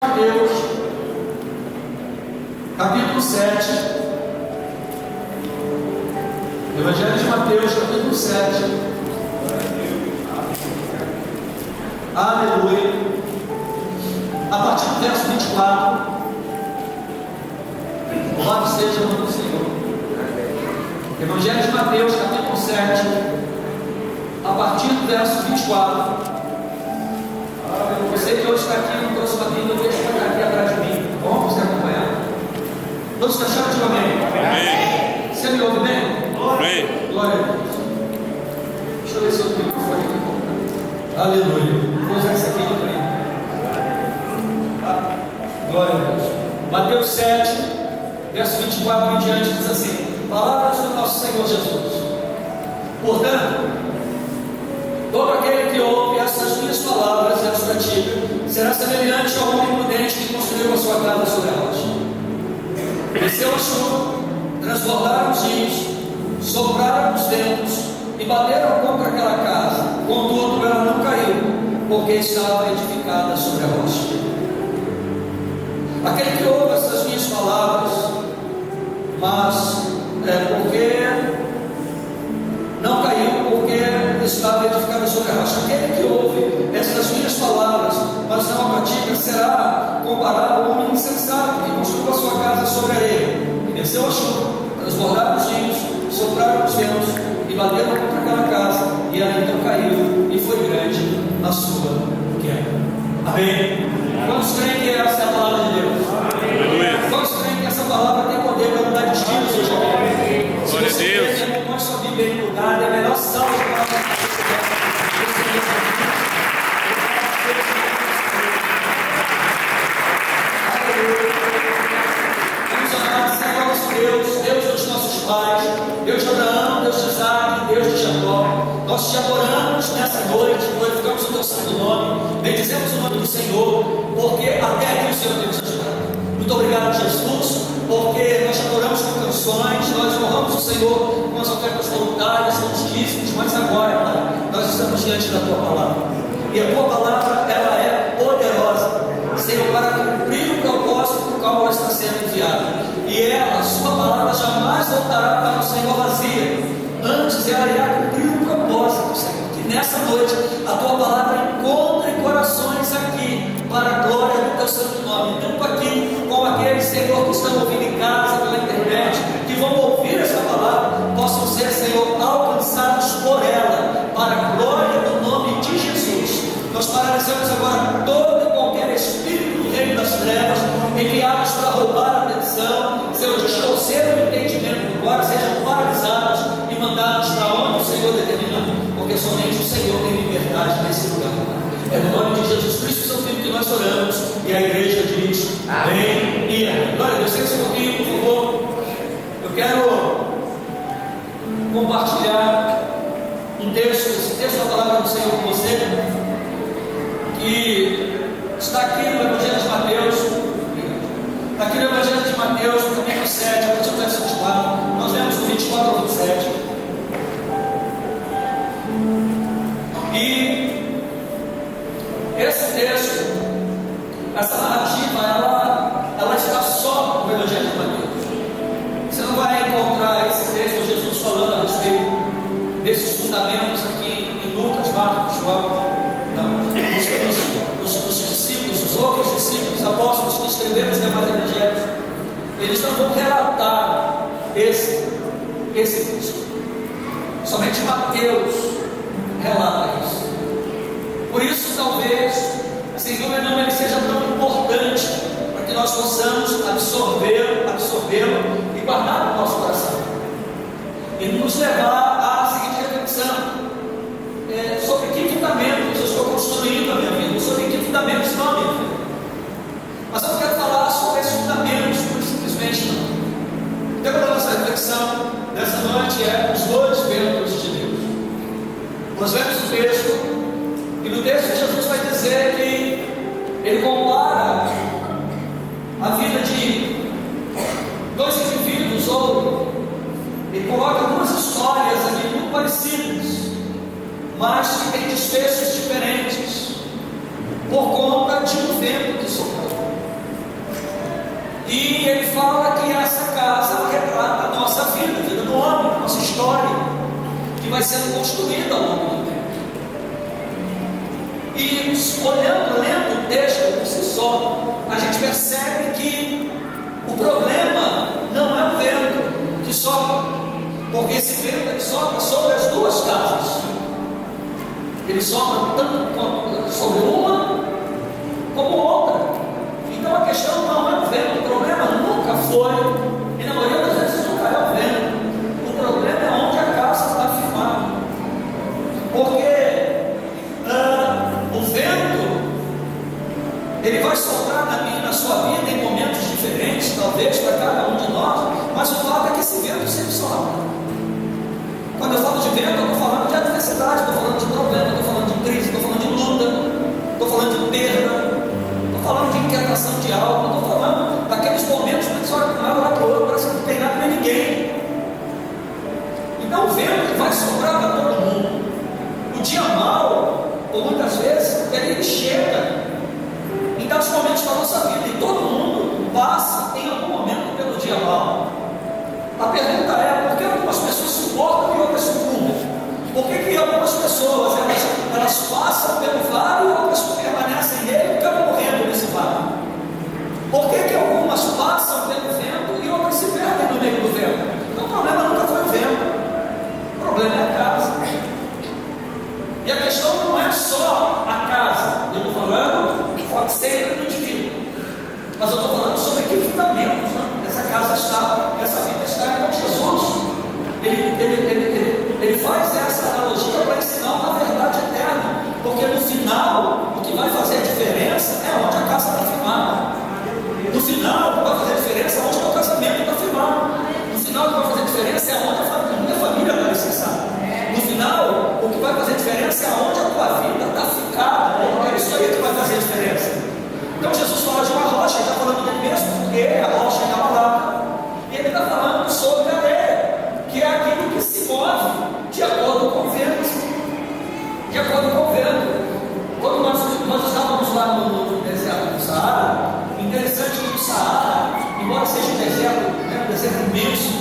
Mateus, capítulo 7. Evangelho de Mateus, capítulo 7. Aleluia. A partir do verso 24. Louvado seja o nome do Senhor. Evangelho de Mateus, capítulo 7. A partir do verso 24. Você que hoje está aqui, não trouxe uma Bíblia, deixa eu aqui atrás de mim. Bom, você acompanhar? Todos estão achando de amém? Amém. Você me ouve bem? Amém. Glória a Deus. Deixa eu ver se eu tenho microfone aqui. Aleluia. Vou usar isso aqui também. Glória a Deus. Mateus 7, verso 24 em diante, diz assim: palavras do nosso Senhor Jesus. Portanto, todo aquele que ouve essas minhas palavras e as pratica, será semelhante ao homem prudente que construiu a sua casa sobre a rocha. Desceu a chuva, transbordaram os rios, sopraram os ventos e bateram contra aquela casa. Contudo, ela não caiu, porque estava edificada sobre a rocha. Aquele que ouve essas minhas palavras, mas porque não caiu, porque estava edificado sobre a rocha. Aquele que ouve estas minhas palavras, mas não a pratica, será comparado ao homem insensato que construiu a sua casa sobre a areia. E desceu a chuva, transbordaram os rios, sopraram os ventos e bateram contra aquela casa, e ela então caiu, e foi grande a sua queda. Amém? Quantos creem que essa é a palavra de Deus? Amém. Quantos creem que essa palavra tem poder para mudar destinos hoje aqui? Se você quer, põe sua Bíblia em lugar, é a melhor salva de palavra que você quer. Vamos orar, Senhor nosso Deus, Deus dos nossos pais, Deus de Abraão, Deus de Isaac, Deus de Jacó. Nós te adoramos nessa noite, glorificamos o teu santo nome, bendizemos o nome do Senhor, porque até aqui o Senhor tem nos ajudado. Muito obrigado, Jesus, porque nós te adoramos com canções, nós honramos o Senhor com as ofertas voluntárias, com os dízimos, mas agora, Pai, nós estamos diante da tua palavra, e a tua palavra, ela é poderosa, Senhor, para cumprir o propósito por qual ela está sendo enviada, e ela, a sua palavra, jamais voltará para o Senhor vazia. Antes ela irá cumprir o propósito, Senhor, que nessa noite a tua palavra encontre corações aqui, para a glória do teu santo nome, tanto aqui como aqueles, Senhor, que estão ouvindo em casa, pela internet, que vão ouvir essa palavra, possam ser, Senhor, alcançados por ela, para a glória do nome de Jesus. Nós paralisamos agora todo e qualquer espírito do reino das trevas, enviados para roubar a atenção, Senhor, distorcer o entendimento do glória, sejam paralisados e mandados para onde o Senhor determinar, porque somente o Senhor tem liberdade nesse lugar. É no nome de Jesus Cristo, seu Filho, que nós oramos, e a igreja diz amém e amém. Glória a Deus. Sente-se um pouquinho, por favor. Eu quero compartilhar um texto, esse texto da palavra do Senhor com você, que está aqui no Evangelho de Mateus. Está aqui no Evangelho de Mateus, no capítulo 7, a partir do verso 24. Nós vemos do 24 ao 27. E esse texto, essa narrativa, ela está só no Evangelho de Mateus. Você não vai encontrar esse texto, Jesus falando a respeito desses fundamentos aqui em Lucas, Marcos, João. Não. Os discípulos, os outros discípulos, apóstolos que escreveram os demais evangelhos, eles não vão relatar esse texto. Somente Mateus relata isso. Por isso, talvez, sem dúvida nenhuma, ele seja tão importante para que nós possamos absorvê-lo e guardar no nosso coração. E nos levar à seguinte reflexão: sobre que fundamentos eu estou construindo a minha vida, sobre que fundamentos não a minha vida. Mas eu não quero falar sobre esses fundamentos, simplesmente não. O tema da nossa reflexão dessa noite é os dois ventos de Deus. Nós vemos o texto. E no texto Jesus vai dizer que ele compara a vida de dois indivíduos, ou ele coloca duas histórias aqui muito parecidas, mas que têm desfechos diferentes, por conta de um vento que soprou. E ele fala que essa casa retrata a nossa vida, a vida do homem, a nossa história, que vai sendo construída ao longo do tempo. E lendo o texto por si só, a gente percebe que o problema não é o vento que sopra, porque esse vento ele sopra sobre as duas casas. Ele sopra tanto sobre uma como outra. Então a questão não é o vento, o problema nunca foi, e na maioria das vezes nunca é o vento, o problema é onde a casa está firmada. Porque o vento, ele vai soprar na minha e na sua vida em momentos diferentes, talvez para cada um de nós, mas o fato é que esse vento sempre sopra. Quando eu falo de vento, eu estou falando de adversidade, estou falando de problema, estou falando de crise, estou falando de luta, estou falando de perda, estou falando de inquietação de alma, estou falando daqueles momentos que você olha para um lado, olha para o outro, parece que não tem nada para ninguém. Então o vento vai soprar para todo mundo. O dia mau, ou muitas vezes, ele chega em dados momentos da nossa vida, e todo mundo passa em algum momento pelo dia mau. A pergunta é, por que algumas pessoas suportam e outras sucumbem? Por que algumas pessoas elas passam pelo vale e outras permanecem nele e acabam morrendo nesse vale? Por que algumas passam pelo vento e outras se perdem no meio do vento? Então o problema nunca foi o vento, o problema é a casa. E a questão não é só a casa, eu estou falando sempre do indivíduo, mas eu estou falando sobre que fundamentos, né? Essa casa está, essa vida está. Então Jesus, ele faz essa analogia para ensinar uma verdade eterna, porque no final, o que vai fazer a diferença é onde a casa está firmada. No final, o que vai fazer a diferença é onde o teu casamento está firmado. No final, o que vai fazer a diferença é onde a minha família está alicerçada. No final, o que vai fazer a diferença é onde a tua vida está ficada. É isso aí que vai fazer a diferença. Então Jesus fala de uma rocha, ele está falando dele mesmo, porque a rocha é a palavra. E ele está falando sobre a areia, que é aquilo que se move de acordo com o vento. De acordo com o vento. Quando nós estávamos lá no deserto do Saara, interessante que o Saara, embora seja um deserto imenso,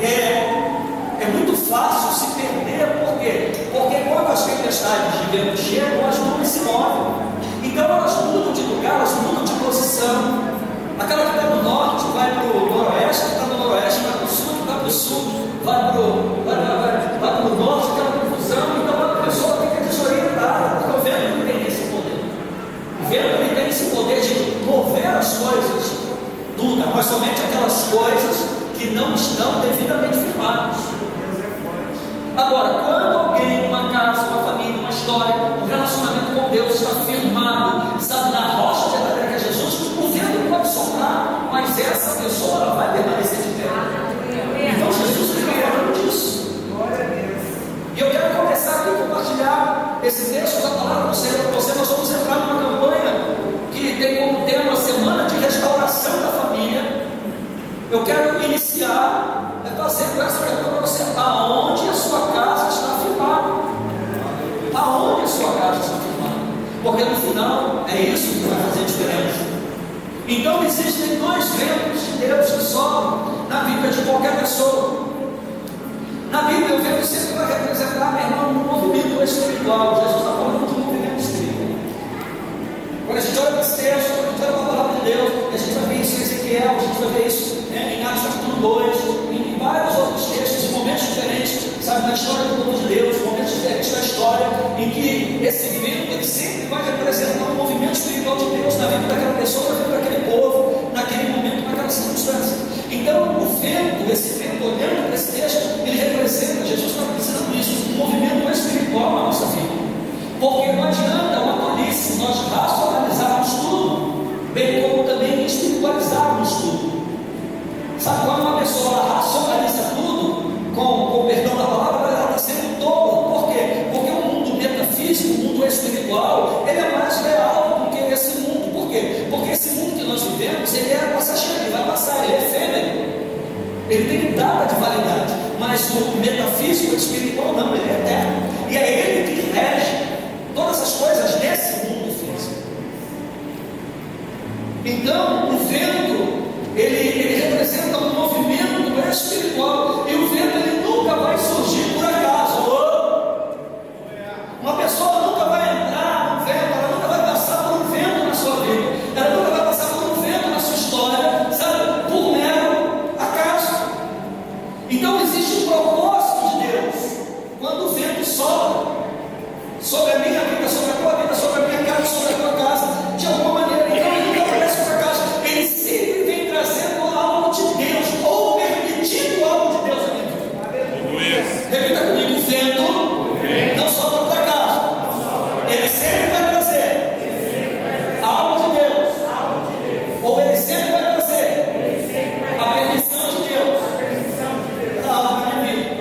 é muito fácil se perder. Por quê? Porque quando as tempestades de vento chegam, as nuvens se movem. Então elas mudam de lugar, elas mudam de posição. Aquela que está no norte vai para o noroeste, que está no noroeste vai para o sul, que está para o sul, vai para o norte, aquela confusão. Então a pessoa fica desorientada, porque o vento não tem esse poder. O vento não tem esse poder de mover as coisas do lugar, mas somente aquelas coisas que não estão devidamente firmadas. Agora, quando alguém, uma casa, uma família, uma história, um relacionamento com Deus está firmado, sabe, na rocha verdadeira que é Jesus, o vento pode soprar, mas essa pessoa ela vai permanecer de pé. Então Jesus está falando disso. E eu quero começar aqui a compartilhar esse texto da palavra do Senhor com você. Nós vamos entrar numa campanha que tem como tema a semana de restauração da família. Eu quero iniciar fazendo essa pergunta para você: aonde a sua casa está firmada? Aonde a sua casa está firmada? Porque no final é isso que vai fazer a diferença. Então existem dois ventos de Deus que sopram na vida de qualquer pessoa. Na Bíblia o vento sempre vai representar, meu irmão, um movimento espiritual. Jesus está falando de um movimento espiritual. Quando a gente olha para esse texto, quando a gente olha para a palavra de Deus, a gente vai ver isso em Ezequiel, a gente vai ver isso em Atos capítulo 2, em vários outros textos, em momentos diferentes, sabe, na história do povo de Deus, momentos diferentes da história, em que esse vento ele sempre vai representar um movimento espiritual de Deus na vida daquela pessoa, na vida daquele povo, naquele momento, naquela circunstância. Então o vento, esse vento, olhando para esse texto, ele representa, Jesus está ensinando isso, um movimento espiritual na nossa vida. Porque não adianta uma tolice nós racionalizarmos tudo, bem como também espiritualizarmos tudo. Sabe, quando uma pessoa racionaliza tudo, com o perdão da palavra, ela está sendo tola. Por quê? Porque o mundo metafísico, o mundo espiritual, ele é mais real do que esse mundo. Por quê? Porque esse mundo que nós vivemos, ele é passageiro, ele vai passar, ele é efêmero. Ele tem data de validade, mas o metafísico, o espiritual não, ele é eterno. E é ele que rege todas as coisas nesse mundo físico. Então, o vento, espiritual. E o vento ele nunca vai surgir por acaso. Uma pessoa nunca vai entrar no vento, ela nunca vai passar por um vento na sua vida, ela nunca vai passar por um vento na sua história, sabe, por mero acaso. Então existe um propósito de Deus. Quando o vento sopra sobre a minha vida, sobre a tua vida, sobre a minha casa, sobre a tua casa, de alguma maneira, então ele nunca aparece por acaso, ele sempre vem trazendo algo de Deus, ou permitindo algo de Deus na minha vida. Repita comigo: o vento não sopra por acaso, ele sempre vai trazer algo de Deus, ou ele sempre vai trazer a permissão de Deus para algo na minha vida.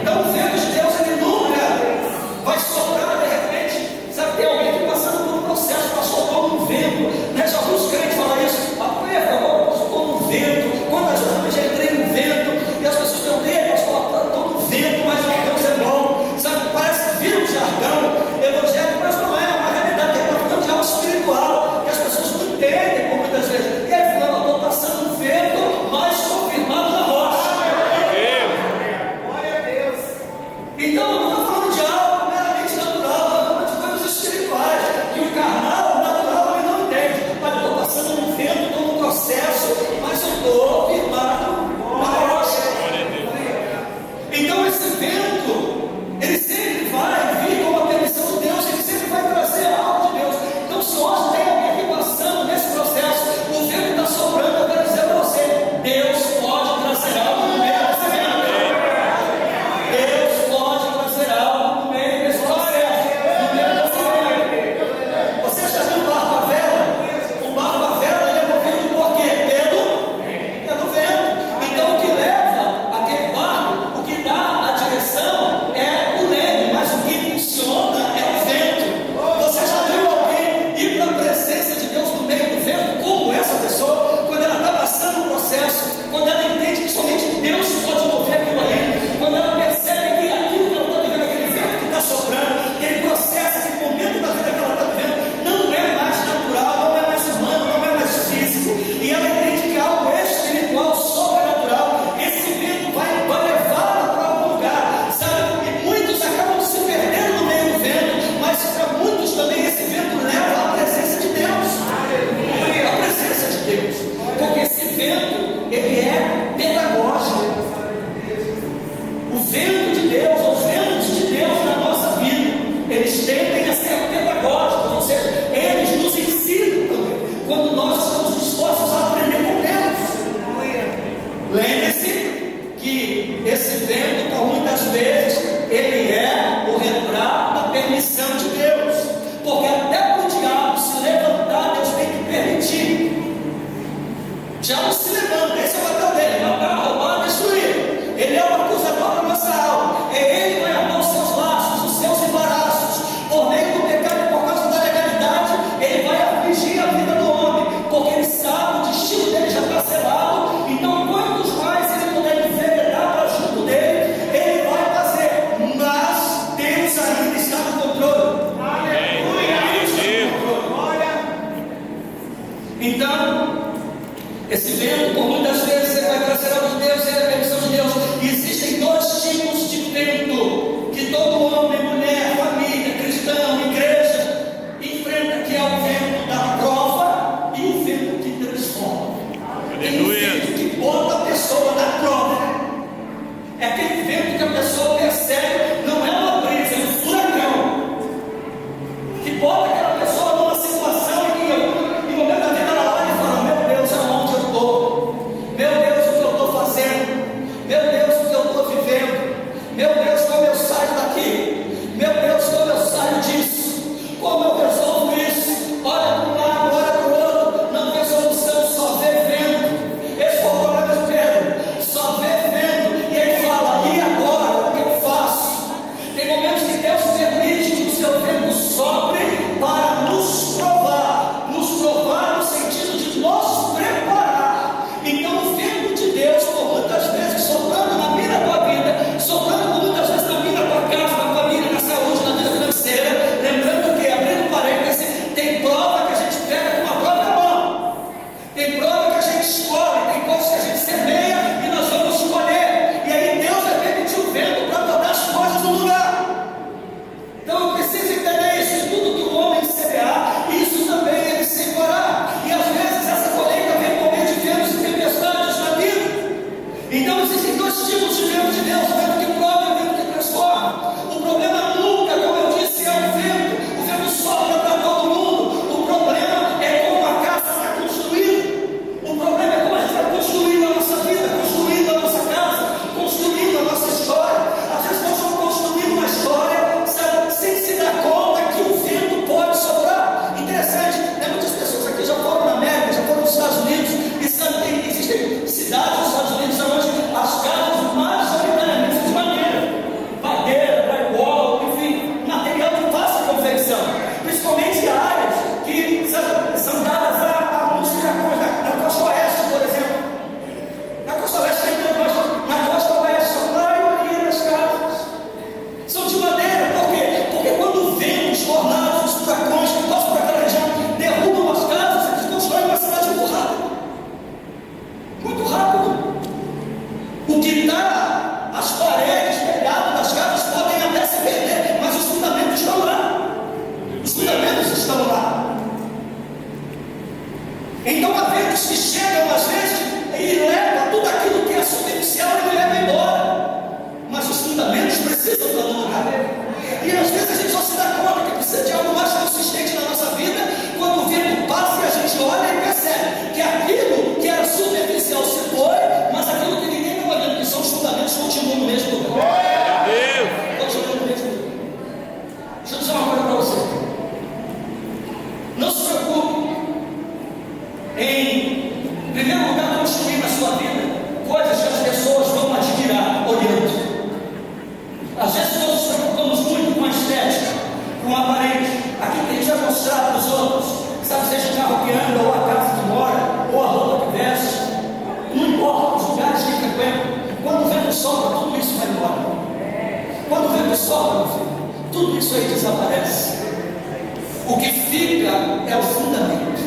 Então o vento de Deus ele nunca vai soprar de repente. Sabe, tem alguém que passando por um processo, passou por um vento, né? Já alguns crentes falam isso: passou por um vento. Quantas vezes eu já entrei no vento e as pessoas estão dele, estou no vento, mas Deus é bom. Sabe, parece que vira um jargão evangélico, mas não é uma realidade, é uma questão de algo espiritual que as pessoas não entendem por muitas vezes. E aí, falando, estou passando um vento, mas estou firmado na rocha. Glória a Deus. Então, eu não estou falando de algo meramente natural, estou falando de coisas espirituais, que o carnal, o natural, ele não entende. Mas eu estou passando um vento, estou num processo, mas eu estou firmado na rocha. Então, esse vento, ele sempre vai vir com a permissão de Deus, ele sempre vai trazer algo de Deus. Então, se hoje tem alguém aqui passando nesse processo, o vento está soprando, eu quero dizer para você: Deus pode trazer algo no meio desse vento. Deus pode trazer algo no meio desse processo, no meio desse vento. Você já viu o barco à vela? O barco à vela ele é movido por quê? Pelo vento. Então, o que leva aquele barco, o que dá a direção é o leme, mas o que funciona é o vento. Você já viu alguém ir para a presença de Deus no meio do vento, como essa pessoa, quando ela está passando um processo, quando ela entende que somente Deus pode mover aquilo ali, quando ela percebe que aquilo que ela está vivendo, aquele vento que está soprando, aquele processo, aquele momento da vida que ela está vivendo, não é mais natural, não é mais humano, não é mais físico, e ela entende que é algo espiritual, sobrenatural. Esse vento vai levá-la para algum lugar, sabe? E muitos acabam se perdendo no meio do vento, mas para muitos também esse vento leva à presença de Deus. A presença de Deus, porque esse vento ele é pedagógico. O vento de Deus, os ventos de Deus na nossa vida, eles tendem a ser pedagógicos, ou seja, eles nos ensinam também, quando nós estamos dispostos a aprender com Deus. Lembre-se que esse vento, por muitas vezes, ele é o retrato da permissão de Deus, porque até para o diabo se levantar, Deus tem que permitir. O diabo se levanta, esse é o papel dele: matar, roubar, destruir. Ele é o acusador da nossa alma, ele vai armar os seus laços, os seus embaraços, por meio do pecado e por causa da legalidade, ele vai afligir a vida do homem, porque ele sabe o destino dele já está selado. Então, quantos mais ele puder enveredar para junto dele, ele vai fazer, mas Deus ainda está no controle. Então, esse vento, por muitas vezes, ele vai trazer algo de Deus, ele é a permissão de Deus. E existem dois tipos de vento que todo homem, mulher, família, cristão, igreja enfrenta, que é o vento da prova e o vento que transforma. Tem um vento que bota a pessoa na prova. É aquele vento que a pessoa percebe, não é uma brisa, é um furacão, que bota aquela pessoa numa situação em que, em momento da vida, ela olha e fala: meu Deus, aonde eu estou? Meu Então há ventos que chegam às vezes e levam tudo aquilo que é superficial e me leva embora. Mas os fundamentos precisam estar no lugar. E às vezes a gente só se dá conta que precisa de algo mais consistente na nossa vida quando o vento passa e a gente olha e percebe que aquilo que era superficial se foi, mas aquilo que ninguém estava vendo, que são os fundamentos, continuam no mesmo lugar. Continuam no mesmo lugar. Deixa eu dizer uma coisa para você. Não se preocupe em primeiro lugar construir na sua vida coisas que as pessoas vão admirar olhando. Às vezes nós nos preocupamos muito com a estética, com a aparência, aquilo que a gente vai mostrar para os outros, sabe, seja o carro que anda, ou a casa que mora, ou a roupa que veste, não importa os lugares que frequenta. Quando o vento sopra, tudo isso vai embora. Quando o vento sopra, tudo isso aí desaparece. O que fica é o fundamento.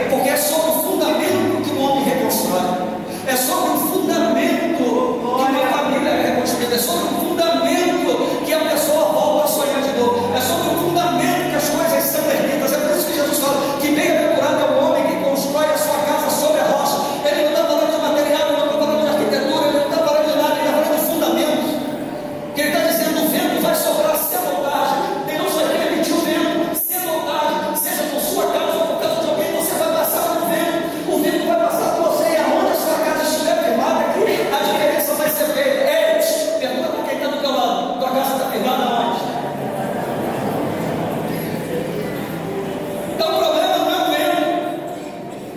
Porque é sobre o fundamento que o homem reconstrói. É sobre o fundamento que uma família é reconstruída. É sobre o fundamento que a pessoa volta a sonhar de novo. É sobre o fundamento que as coisas são erguidas. É por isso que Jesus fala que bem-aventurado é o homem que constrói a sua casa sobre a rocha. Ele não está falando de material, ele não está falando de arquitetura, ele não está falando de nada, ele está falando de fundamento. Que ele está dizendo: o vento vai soprar sem vontade. Deus vai permitir o vento sem vontade, seja por sua causa ou por causa de alguém. Você vai passar pelo vento, o vento vai passar por você, e aonde a sua casa estiver firmada aqui, a diferença vai ser feita. Ei, pergunta para quem está do teu lado: tua casa está firmada onde? Então o problema não é o vento,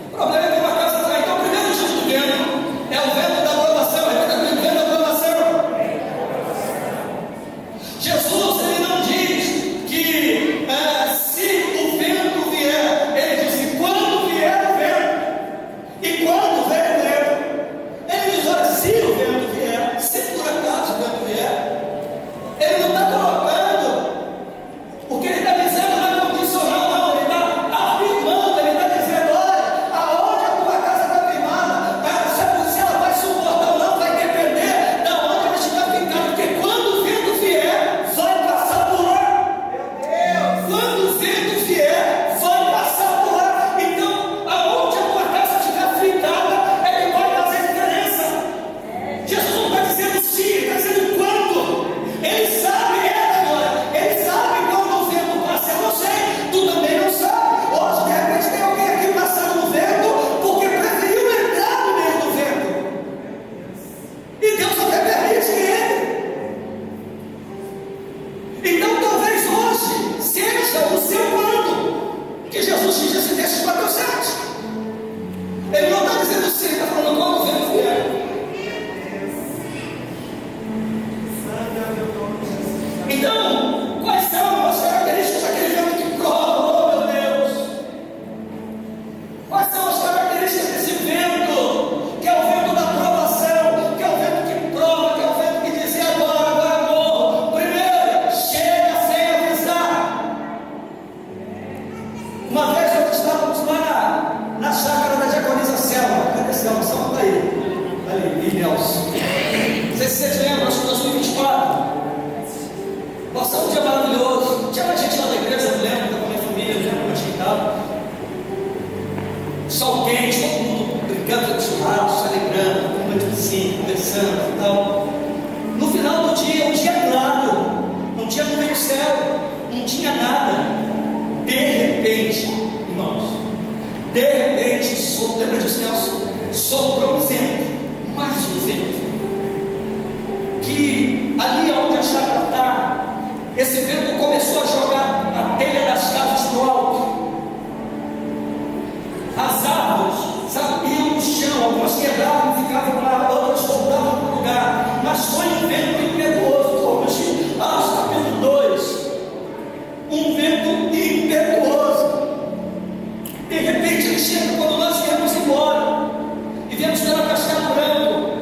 o problema é que uma casa está. Então o primeiro tipo do vento é o vento da aprovação. É o vento da aprovação. Jesus, ele não diz que se o vento vier, ele diz que quando vier o vento, e quando vier o vento, ele diz: olha, se o vento vier, se por acaso o vento vier, ele não está colocando o que ele está dizendo não é condicional, não, ele está afirmando, ele está dizendo: olha, aonde a tua casa está firmada, se ela vai suportar ou não, vai depender da onde ela estiver ficando, porque quando o vento vier, vai passar por lá. Quando o vento vier, vai passar por lá. Então, aonde a tua casa estiver fincada, é que vai fazer diferença. Jesus não está dizendo se, ele está dizendo quando. Ele sabe, agora, ele sabe quando o vento passa. Eu não sei, tu também não sabe. Hoje, de repente, tem alguém aqui passando no vento porque preferiu entrar no meio do vento. E Deus até permite ele. Então talvez hoje seja o seu quando, que Jesus diz assim: desses 4 7. Ele não está dizendo sim, ele está falando quando o vento vier. Então, quais são as características daquele vento que prova? Oh meu Deus! Quais são as características desse vento, que é o vento da aprovação, que é o vento que prova, que é o vento que diz: e agora morro? Primeiro, chega sem avisar. Uma vez nós estávamos lá na chácara da diaconisa Selma. Cadê Selma? Selma está aí. Está ali, e Nelson. Não sei se vocês lembram, acho que 2024. Passamos um dia maravilhoso. Tinha mais gente lá da igreja, eu lembro, da minha família, eu lembro como a gente estava. Sol quente, todo mundo brincando com churrasco, celebrando, comendo de piscina, conversando e tal. No final do dia, um dia claro, não tinha nuvem no céu, não tinha nada. De repente, irmãos, de repente, lembra disso, Nelson? Soprou um vento, mais um vento, que ali onde a chácara está, esse vento começou a jogar a telha das casas para o alto. As árvores, sabe, iam no chão, algumas quebravam e ficavam lá, outras voltavam para o lugar. Mas foi um vento impetuoso, como Atos capítulo 2. Um vento impetuoso. De repente ele chega quando nós viemos embora e viemos pela Castelo Branco,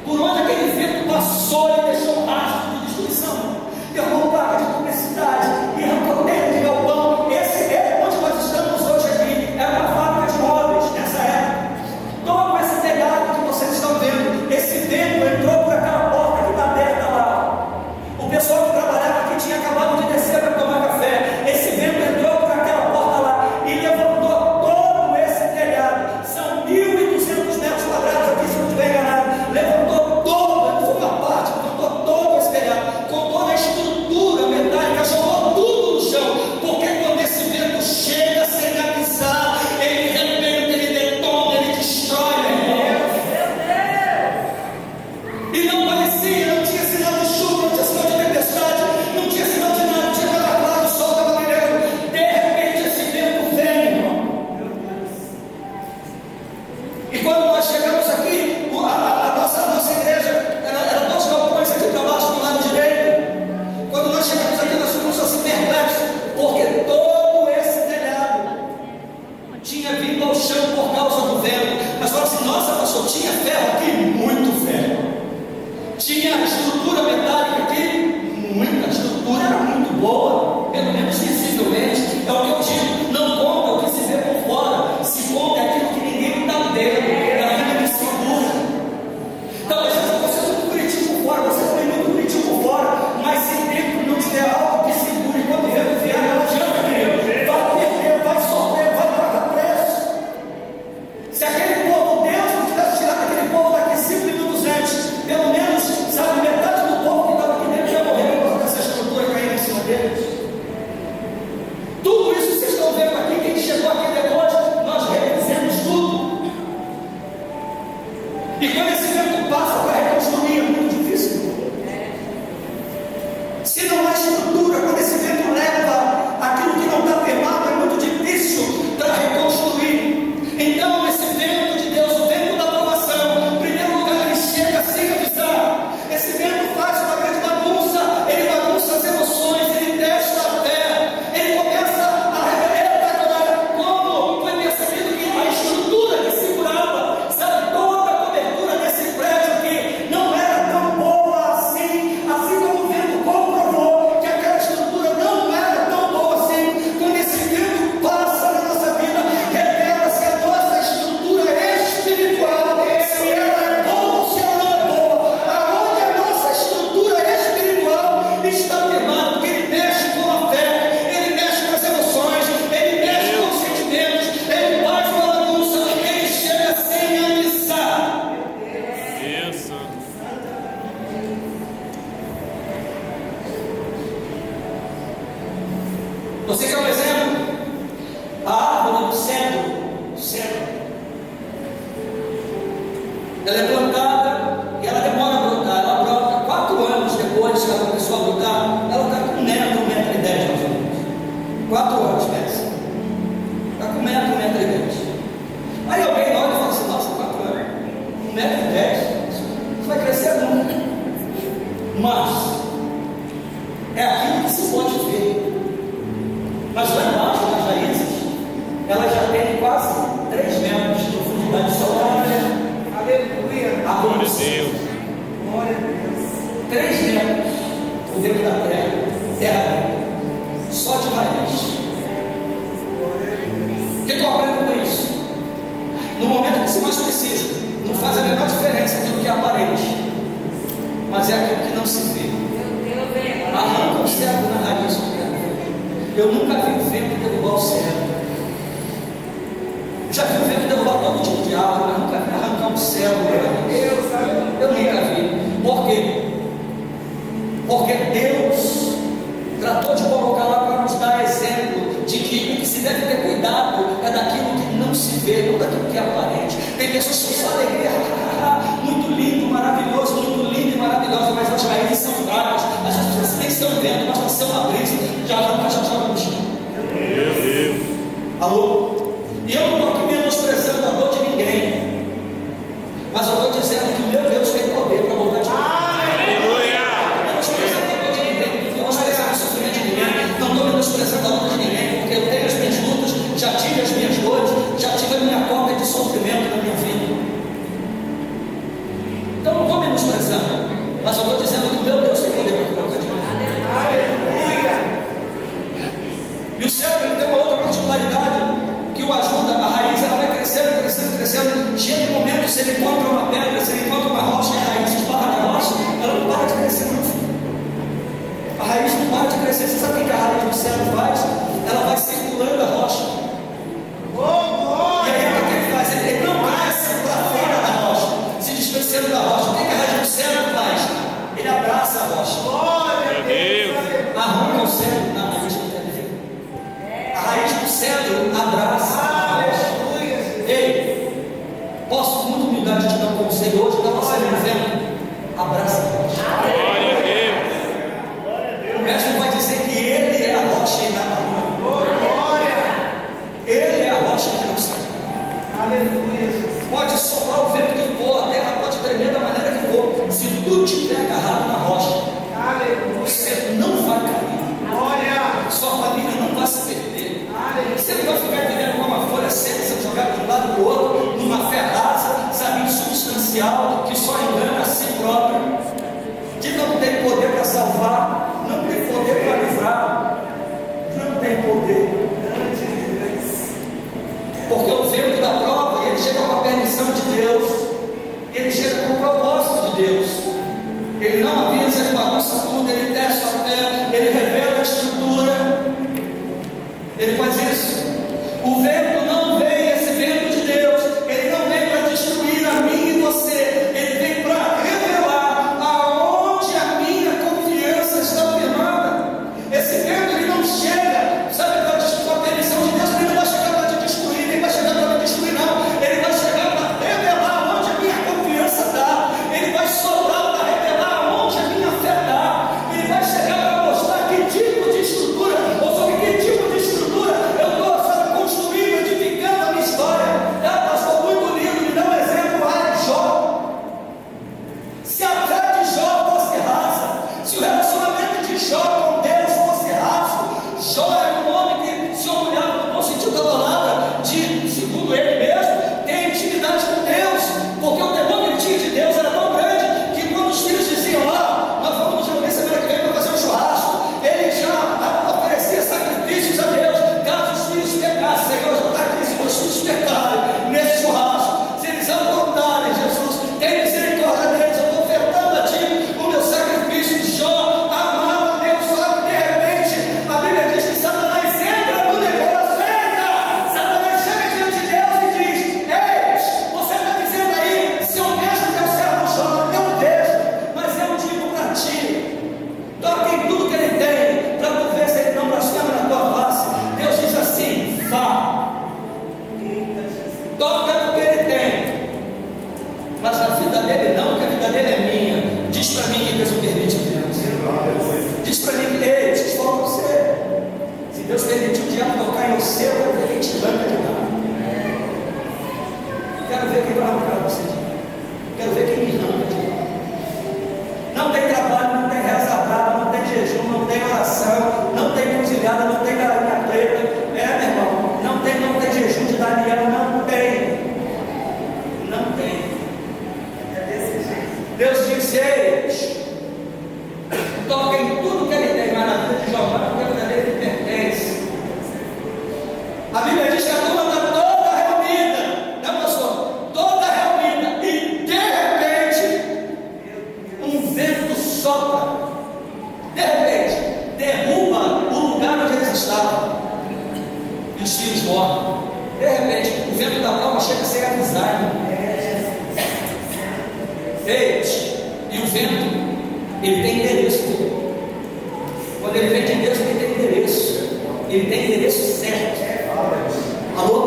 por onde aquele vento passou e deixou rastro de destruição. Derrubou placa de publicidade e arrancou terra de galpão. Esse é onde nós estamos hoje aqui. É uma fábrica de móveis nessa época. Todo esse telhado que vocês estão vendo, esse vento entrou por aquela porta que está aberta lá. E quando nós chegamos aqui, a nossa igreja era dois galpões aqui para baixo, do lado direito. Quando nós chegamos aqui, nós ficamos assim perplexos, porque todo esse telhado tinha vindo ao chão por causa do vento. Mas falou assim: nossa, pastor, tinha ferro aqui? Muito ferro. Tinha estrutura metálica aqui? Muita. A estrutura era muito boa, pelo menos visivelmente. É o que eu digo: não conta o que se vê por fora, se conta aquilo que ninguém está vendo, é aquilo que segura. Então, às vezes você é muito bonitinho por fora, você também é muito bonitinho por fora, mas se dentro não tiver algo que segure, quando o vento vier, não adianta, querido. Vai perder, vai sofrer, vai pagar preço. Se aquele povo, Deus não tivesse tirado aquele povo daqui 5 minutos antes, pelo menos, sabe, metade do povo que estava aqui dentro já morreu por causa dessa estrutura caindo em cima deles. Tudo isso vocês estão vendo aqui, quem chegou aqui depois, nós refizemos tudo. E quando esse vento passa para reconstruir, é muito difícil. Se não há estrutura, quando esse vento leva aquilo que não está firmado, é muito difícil para reconstruir. Então, esse vento de Deus, o vento da aprovação, em primeiro lugar, ele chega sem avisar. Esse vento faz uma grande bagunça, ele bagunça as emoções, ele testa a fé, ele começa a revelar agora como foi percebido que a estrutura que segurava, sabe, toda a cobertura desse prédio aqui não era tão boa assim, assim como o vento comprovou que aquela estrutura não era tão boa assim. Quando esse vento passa na nossa vida, revela-se a nossa estrutura espiritual, se ela é boa ou se ela não é boa. Aonde a nossa estrutura espiritual está firmada, porque ele mexe com a fé, ele mexe com as emoções, ele mexe com os sentimentos, ele faz uma bagunça, ele chega sem avisar. Isso. Você quer um exemplo? A árvore do cedro, ela é plantada e ela demora a brotar. Ela brota 4 anos depois que ela começou a brotar. Ela está com 1 metro, 1,10 m mais ou menos. 4 anos, pensa. Está com 1 metro, 1,10 m. Aí alguém olha e fala assim: nossa, 4 anos, 1,10 m, isso vai crescer nunca. Mas é aquilo que se pode ver. Mas lá embaixo, nas raízes, ela já tem quase 3 metros de profundidade solar. Aleluia. A Glória a luz, Deus. Glória a Deus. 3 metros por dentro da terra, só de raiz. O que eu aprendo com isso? No momento que se mais precisa, não faz a menor diferença aquilo que é aparente, mas é aquilo que não se vê. Arranca o cedro na raiz. Eu nunca vi o vento derrubar o cedro. Já vi o vento derrubar todo tipo de árvore, mas nunca vi arrancar um cedro. Eu nunca vi. Por quê? Porque Deus tratou de colocar lá para nos dar exemplo de que o que se deve ter cuidado é daquilo que não se vê, não daquilo que é aparente. Tem pessoas que só alegria, muito lindo, maravilhoso, muito lindo e maravilhoso, mas as raízes são fracas, as pessoas nem estão vendo, basta ser uma brisa, já joga no chão. Meu Deus. Alô? E eu não estou aqui menosprezando a dor de ninguém, mas eu estou dizendo que o meu Deus tem poder para voltar de novo. Aleluia. Menosprezando a dor de ninguém, menosprezando o sofrimento de ninguém, não estou menosprezando a luta de ninguém, porque eu tenho as minhas lutas, já tive as minhas dores, já tive a minha cópia de sofrimento na minha vida. Então não estou menosprezando, mas eu estou dizendo que o meu Deus tem poder para voltar de novo. E o céu ele tem uma outra particularidade que o ajuda, a raiz ela vai crescendo, crescendo, crescendo. Chega um momento, se ele encontra uma pedra, se ele encontra uma rocha, e a raiz esbarra na rocha, ela não para de crescer mais. A raiz não para de crescer. Você sabe o que a raiz do céu faz? Ela vai circulando a rocha. E aí o que ele faz? Ele não cresce para fora da rocha, se distanciando da rocha. O que a raiz do céu faz? Ele abraça a rocha. Meu Deus. Arranca o cedro na raiz. A raiz do cedro abraça a rocha. Ei, posso com muita humildade te dar um conselho hoje, estava saindo dizendo, abraça a rocha. Glória a Deus. O mestre vai dizer que ele é a rocha e nada mais. Ele é a rocha que não sai. Aleluia, Jesus. Pode soprar o vento que for, a terra pode tremer da maneira que for. Se tu estiver agarrado na rocha, Aleluia. você não vai cair. Glória. Sua família não vai se perder. Aleluia. Você não vai ficar vivendo como uma folha seca, sendo jogado de um lado para o outro, numa fé rasa, sabe, insubstancial, que só engana a si próprio, que não tem poder para salvar, não tem poder para livrar, não tem poder. Porque o vento da prova, ele chega com a permissão de Deus, ele chega com o propósito de Deus. Ele não avisa, ele bagunça tudo, ele testa a fé, ele revela a estrutura, ele faz isso. O vento não vem, esse vento de Deus, ele não vem para destruir a mim e você, ele vem para revelar aonde a minha confiança está firmada. Esse vento ele não chega, sabe, para destruir a permissão de Deus, ele não vai chegar para te destruir, nem vai chegar para me destruir, não. Ele vai chegar para revelar onde a minha confiança está, ele vai soprar para revelar onde a minha fé está, ele vai chegar para mostrar que tipo de estrutura, ou sobre que tipo de estrutura eu estou, sabe, construindo, edificando a minha história. Pastor, muito lindo, me dá um exemplo lá de Jó. Se a fé de Jó fosse rasa, se o relacionamento de Jó com Deus fosse raso, Jó era um homem que se orgulhava no bom sentido da palavra, de, segundo ele mesmo, ter intimidade com Deus, porque o temor que ele tinha de Deus era tão grande que quando os filhos diziam lá, nós vamos nos reunir semana que vem para fazer um churrasco, ele já oferecia sacrifícios a Deus, caso os filhos pecassem. Senhor, já está aqui, se os filhos pecarem nesse churrasco, se eles aprontarem, Jesus, tem misericórdia deles, eu estou ofertando a ti o meu sacrifício. De Jó amava Deus, só que de repente a Bíblia diz que Satanás entra no negócio, Satanás chega diante de Deus e diz: ei, você está dizendo aí, se eu vejo o teu servo Jó, eu vejo, mas eu digo para ti, toque em tudo que ele tem, para tu ver se ele não blasfema na tua face. Deus diz assim: vá, toca no que ele tem, mas a vida dele não, que a vida dele é minha. Diz para mim que Deus não permite Deus. Diz para mim que, ei, deixa eu falar para você, se Deus permitiu o diabo tocar em você, eu quero ver quem te arranca de lá. Quero ver quem vai arrancar você de lá. Quero ver quem me arranca de lá. Não tem trabalho, não tem reza brava, não tem jejum, não tem oração, não tem cruzilhada, não tem galinha preta. Meu irmão, não tem jejum de Daniel, não tem. Não tem. É desse jeito. Deus diz: ei, toca em tudo que ele tem, mas na vida de Jó, porque a vida dele pertence. A Bíblia diz que a turma está toda reunida, não, pastor? Toda reunida, e de repente um vento sopra, de repente derruba o lugar onde eles estavam, e os filhos morrem. De repente o vento da prova chega sem avisar. Ei, e o vento, ele tem endereço. Quando ele vem de Deus, ele tem endereço. Ele tem endereço certo. Alô?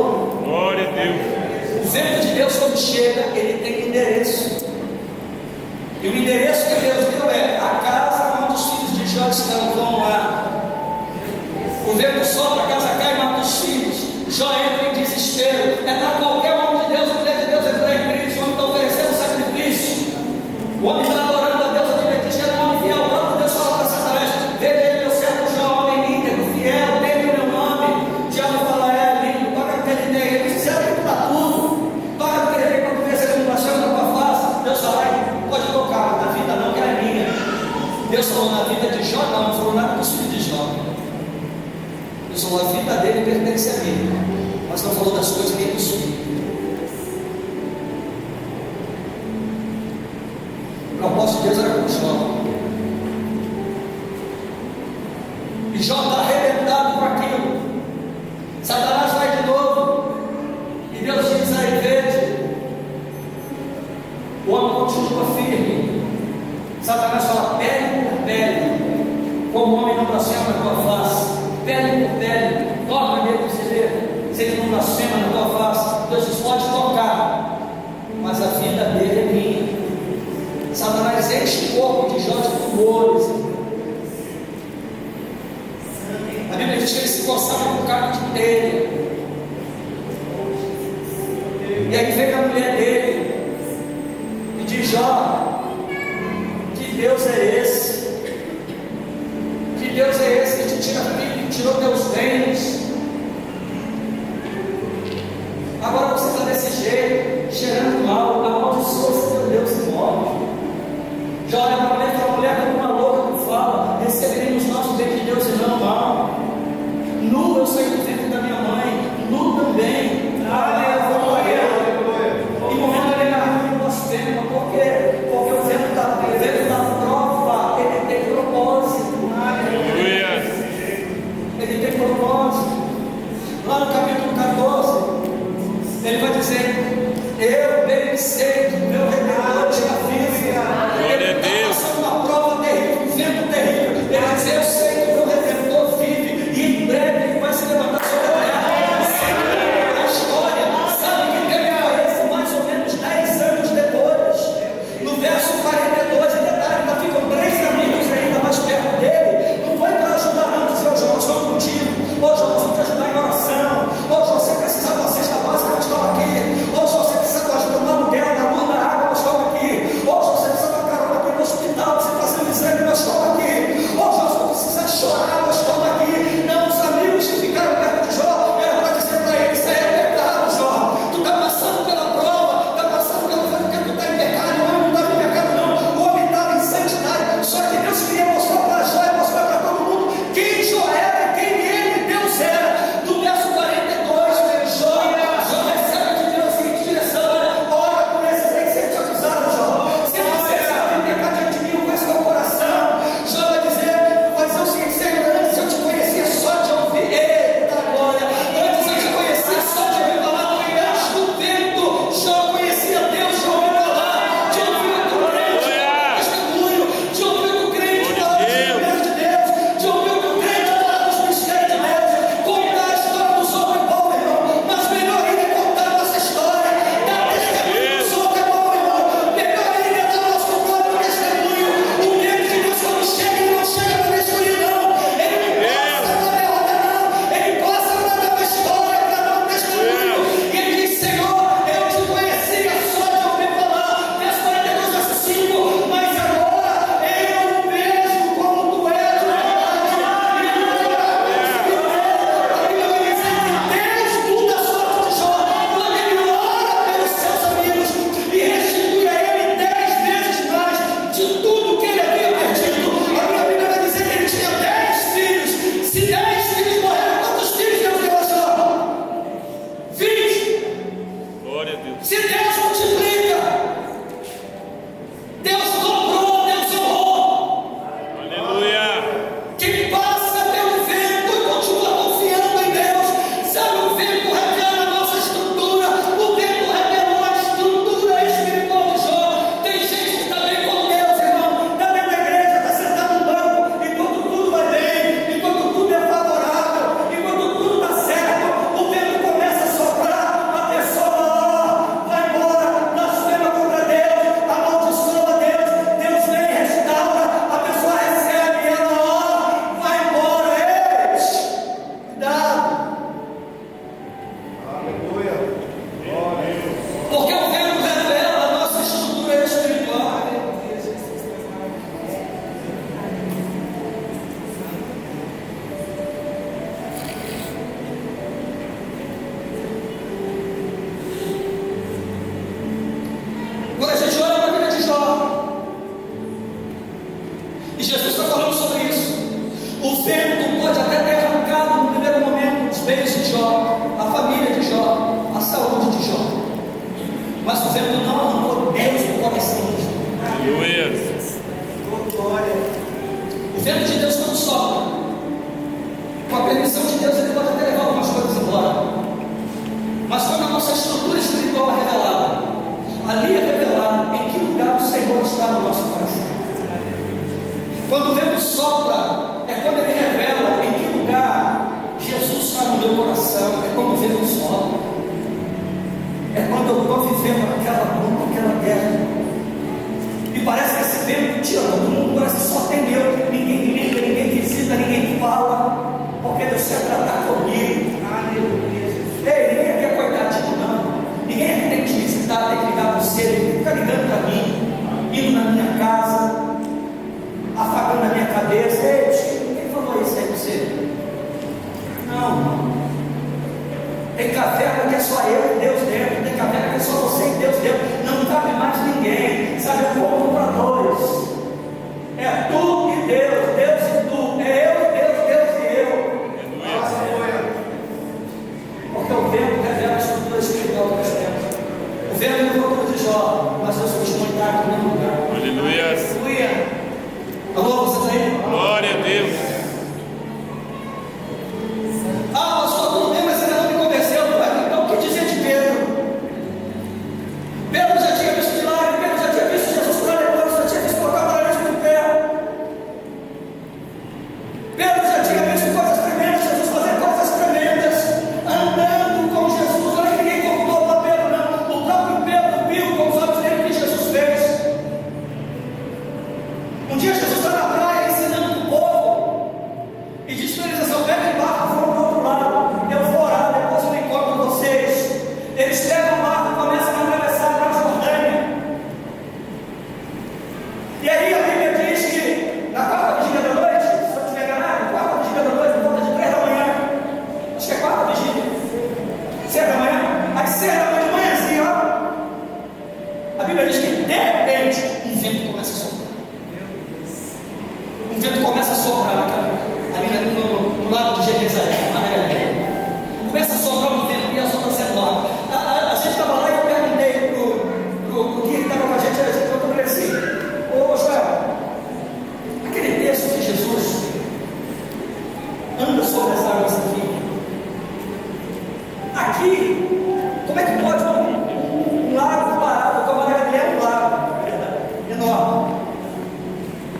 Glória a Deus. O vento de Deus, quando chega, ele tem endereço. E o endereço que Deus deu é a casa onde os filhos de Jó estão. Vão lá. O vento sopra, a casa cai e mata os filhos. Jó entra em desespero. É para qualquer homem de Deus, mulher de Deus, entrar em crise. O homem está oferecendo sacrifício. O homem está adorando a Deus, a Bíblia diz que era um homem fiel. O próprio Deus fala para Satanás: veja aí meu servo Jó, homem íntegro, fiel, tem o meu nome. O diabo fala: é lindo, paga o que ele tem. Ele diz: ele para tudo. Paga o que ele tem para tu ver se ele não baixou na tua face. Deus fala: pode tocar, na vida não, que é minha. Deus falou na vida de Jó, não falou nada dos filhos de Jó. Deus falou: a vida dele pertence a mim, mas não falou das coisas nem dos filhos. O propósito de Deus era com Jó. E Jó está arrebentado com aquilo. Satanás vai de novo. E Deus diz aí: veja, o homem continua firme. Satanás fala: pele por pele. Como o homem não blasfema na tua face, pele por pele, toca nele para você ver se ele não blasfema na tua face. Deus diz: pode tocar, mas a vida dele é minha. Satanás enche o corpo de Jó de tumores. A Bíblia diz que ele se coçava com carne de telha. E aí vem a mulher dele e diz: Jó, que Deus é esse? Que Deus é esse que te tira filho, que tirou teus bens? Agora você está desse jeito, cheirando mal, amaldiçoa esse teu Deus e morre. Já olha para a mulher e fala: mulher, como uma louca que fala, receberemos nosso bem de Deus e não mal. Nu eu saí do ventre da minha mãe, nu também. Aleluia. E morrendo ali na rua nós temos, porque o vento da prova, ele tem propósito. Aleluia. Ele tem propósito. Lá no capítulo 14, ele vai dizer: eu bem sei que meu Redentor tinha vida. Ele está passando uma prova terrível, um vento terrível. Ele diz: eu sei que meu Redentor vive e em breve ele vai se levantar sobre a terra. A história, sabe que teve aparece mais ou menos 10 anos depois. No verso 42, em detalhe, ainda ficam 3 amigos ainda mais perto dele. Não foi para ajudar, não, dizer: ô João, estou contigo. Ô João, vamos te ajudar em oração. Ô João, você precisa de uma cesta básica, nós estamos aqui. Ô João, você precisa de ajuda no aluguel, na luz, na água, nós estamos aqui. Ô João, você precisa de uma carona aqui no hospital, você fazendo exame, nós estamos aqui. Ô João, você precisa chorar, nós estamos aqui. Não, os amigos que ficaram perto de Jó, era para dizer para ele: isso aí é pecado, Jó. Tu está passando pela prova, está passando pelo vento, porque tu está em pecado. Não, não estava em pecado, não. O homem estava em santidade. Só que Deus queria mostrar para Jó e mostrar para todo mundo quem Jó era e quem ele, Deus, era. No verso 42, Jó recebe de Deus a seguinte direção: ora por esses aí que você te acusaram, Jó. Se você sabe pecar diante de mim, com esse teu coração. Jó vai dizer: mas é o seguinte, Senhor, antes eu te conhecia só de ouvir. Eita glória! Antes eu te conhecia só de ouvir falar. Antes do vento, Jó conhecia Deus, de ouvir falar, de ouvir o crente falar testemunho, de ouvir o crente falar dos mistérios de Deus, de ouvir o crente falar dos mistérios de Deus, contar a história do Sol é bom, irmão, mas melhor ainda é contar a nossa história, dar testemunho do Sol é bom, irmão, melhor ainda é dar o nosso próprio testemunho. O medo de Deus, quando chega, ele não chega para destruir, não, ele não passa para derrotar, não, ele passa para dar uma história, para dar um testemunho. E ele diz: Senhor, eu te conhecia só de ouvir falar. Verso 42, verso 5, mas agora eu vejo como tu és de verdade. Deus muda a sorte de Jó quando ele ora pelos seus amigos e restitui a ele 10 vezes mais de tudo que ele havia perdido. A minha Bíblia vai dizer que ele tinha 10 filhos. Se 10 filhos morreram, quantos filhos Deus deu a Jó? 20. Glória a Deus. Se Deus multiplica, Deus comprou, Deus honrou. Aleluia. Quem passa pelo vento e continua confiando em Deus, sabe, o vento revela a nossa estrutura, o vento revelou a estrutura espiritual de Jó. Tem gente que está bem com Deus, irmão, está dentro da igreja, está sentado no banco, enquanto tudo vai bem, enquanto tudo é favorável, enquanto tudo está certo, o vento começa a soprar, a pessoa vai embora, blasfema contra Deus, amaldiçoa Deus, Deus vem e restaura, a pessoa recebe e ela vai embora. Ei, cuidado, Aleluia. porque o vento revela a nossa estrutura espiritual. Quando a gente olha para a vida de Jó, e Jesus está falando sobre isso, o vento pode até ter arrancado no primeiro momento os bens de Jó, a família de Jó, a saúde de Jó, mas o vento não arrancou Deus do coração de Jó. Aleluia. Glória. O vento de Deus quando sopra, com a permissão de Deus, ele pode até levar algumas coisas embora, mas quando a nossa estrutura espiritual é revelada, ali é revelado em que lugar o Senhor está no nosso coração. Quando o vento sopra, é quando ele revela em que lugar Jesus está no meu coração. É quando o vento sopra, é quando eu estou vivendo aquela luta, aquela guerra, e parece que esse vento tira todo mundo, parece que só tem eu, ninguém liga, ninguém visita, ninguém fala, porque Deus quer tratar comigo. Aleluia. Ei, ninguém aqui é coitadinho, não. Ninguém aqui tem visitar, tem que ligar para você, tem que ficar ligando para mim, indo na minha casa, afagando a minha cabeça. Ei, Chico, quem falou isso aí para você? Não. Tem caverna que é só eu e Deus dentro, tem caverna que é só você e Deus dentro, não cabe mais ninguém, sabe? Eu conto para dois, é tu e Deus, Deus e tu, é eu e Deus, Deus e eu. Porque o vento revela a estrutura espiritual que nós temos. O vento não foi de Jó, mas eu sou testemunhado no mesmo lugar. Aleluia. Aleluia. Alô, você está aí? Glória a Deus. Ah, pastor, tudo bem, mas ainda não me convenceu. Então, o que dizer de Pedro? Pedro já tinha visto milagre, Pedro já tinha visto Jesus curar leprosos, já tinha visto colocar paralítico de pé. Pedro já tinha visto coisas tremendas, Jesus fazer coisas tremendas, andando com Jesus. Não é que ninguém contou para Pedro, não. O próprio Pedro viu com os olhos dele o que Jesus fez. Um dia Jesus está na praia ensinando o povo e diz para eles assim: pega em barco, vão para o outro lado, eu vou orar, depois eu me encontro com vocês. Eles pegam o barco e começam a atravessar para a Jordânia. E aí a Bíblia diz que na quarta vigília da noite, se eu não estiver enganado, quarta vigília da noite, por volta de 3 da manhã, acho que é quarta vigília, 6 da manhã, às 6 da manhã de manhã assim, ó, a Bíblia diz que de repente um vento começa a soprar. Um vento começa a soprar ali no lado de Jerusalém, na Galileia. Começa a soprar um vento e a sopra sendo lá. A gente estava lá e eu perguntei pro guia que estava com a gente, eu falei assim: ô Joel, aquele texto de Jesus anda sobre as águas aqui, como é que pode um lago parado, como a Galileia é um lago enorme?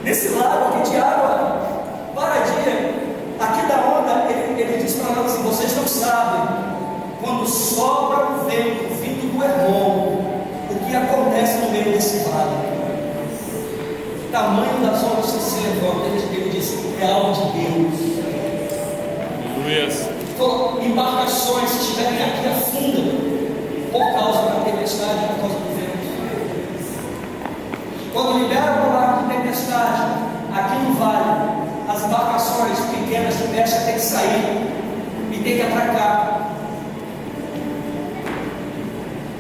Nesse lago aqui de água paradinha, aqui da onda, ele diz para nós assim: vocês não sabem, quando sopra o vento vindo do Hermon, o que acontece no meio desse vale. O tamanho das ondas que se levantam, ele disse: é algo de Deus. Aleluia. Então, embarcações que estiverem aqui afundam por causa da tempestade, por causa do vento. Quando liberam o mar de tempestade, aqui no vale, as embarcações pequenas de pesca têm que sair e têm que atracar.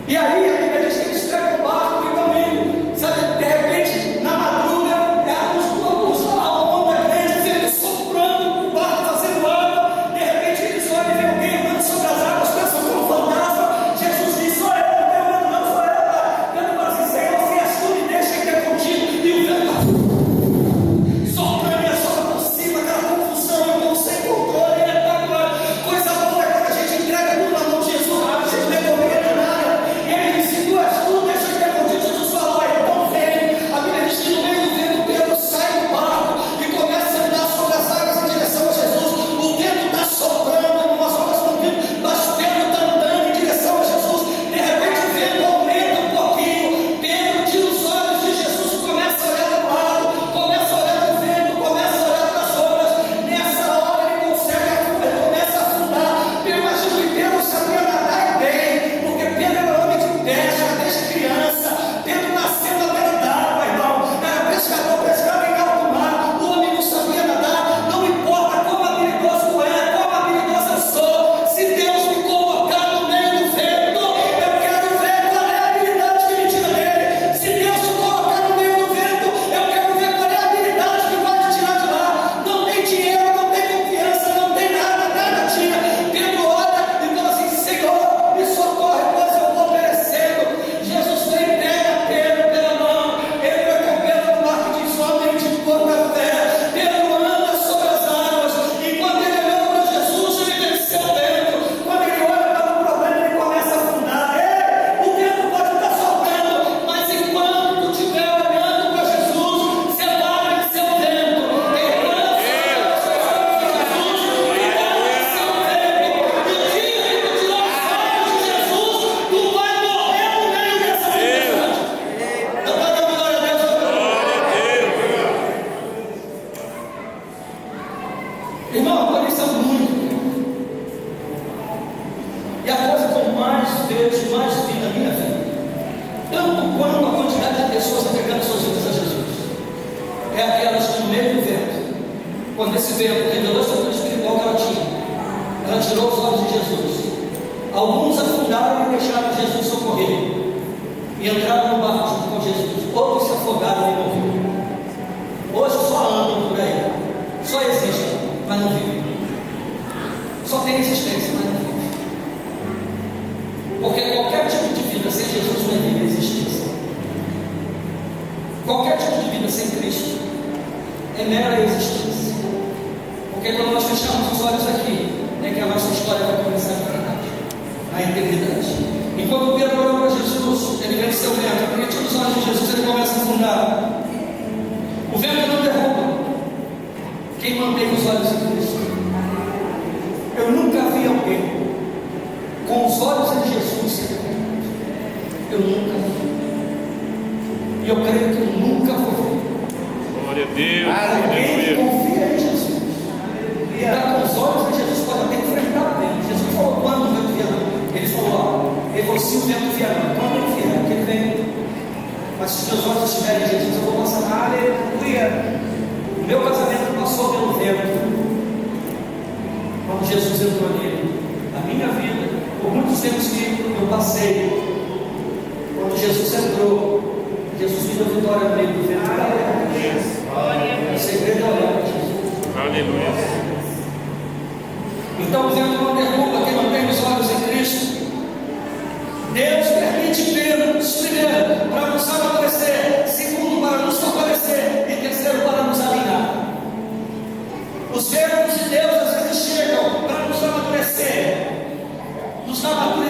E aí a Bíblia diz que eles pegam o barco e vão indo, sabe? De repente, na madruga, a onda grande, vento soprando, o barco fazendo água. De repente eles olham e veem alguém andando sobre as águas, pensam como fantasma. Jesus diz: sou eu, não tenho medo não, sou eu. Pedro fala assim: Senhor, se és tu, me deixa que é contigo. E o vento soprando e a sombra por cima, aquela confusão, irmão, sem controle, coisa boa é quando a gente entrega tudo na mão de Jesus, a gente não tem domínio de nada. E ele diz: quando esse vento revelou a estrutura espiritual que ela tinha, ela tirou os olhos de Jesus. Alguns afundaram e deixaram Jesus socorrer, e entraram no barco junto com Jesus. Outros se afogaram e morreram. Hoje só andam por aí, só existem, mas não vivem. Só tem existência, mas não vivem. Porque qualquer tipo de vida sem Jesus não é vida, existência. Qualquer tipo de vida sem Cristo é mera existência. Porque quando nós fechamos os olhos aqui, é que a nossa história vai começar a verdade, a eternidade. Enquanto Pedro olhou para Jesus, ele venceu o vento. Porque tinha os olhos de Jesus, ele começa a afundar. O vento não derruba quem mantém os olhos em Cristo. Eu nunca vi alguém com os olhos em Jesus. Eu nunca vi. E eu creio que eu nunca vou ver. Glória a Deus. Alguém que Aleluia. confia em Jesus. E está com os olhos em Jesus, pode até enfrentar o vento. Jesus falou quando o vento vier. Ele falou, ele falou, se o vento vier, quando ele vier, que ele vem. Mas se os meus olhos estiverem em Jesus, eu vou passar. Aleluia. O meu casamento passou pelo vento. Quando Jesus entrou nele. A minha vida, por muitos tempos que eu passei, quando Jesus entrou, Jesus me deu vitória no meio do vento. O segredo é olhar para Jesus. Aleluia. Então o vento não derruba quem mantém os olhos em Cristo. Deus permite vermos, primeiro, para nos amadurecer, segundo, para nos fortalecer, e terceiro, para nos alinhar. Os ventos de Deus às vezes chegam para nos amadurecer, nos amadurecer.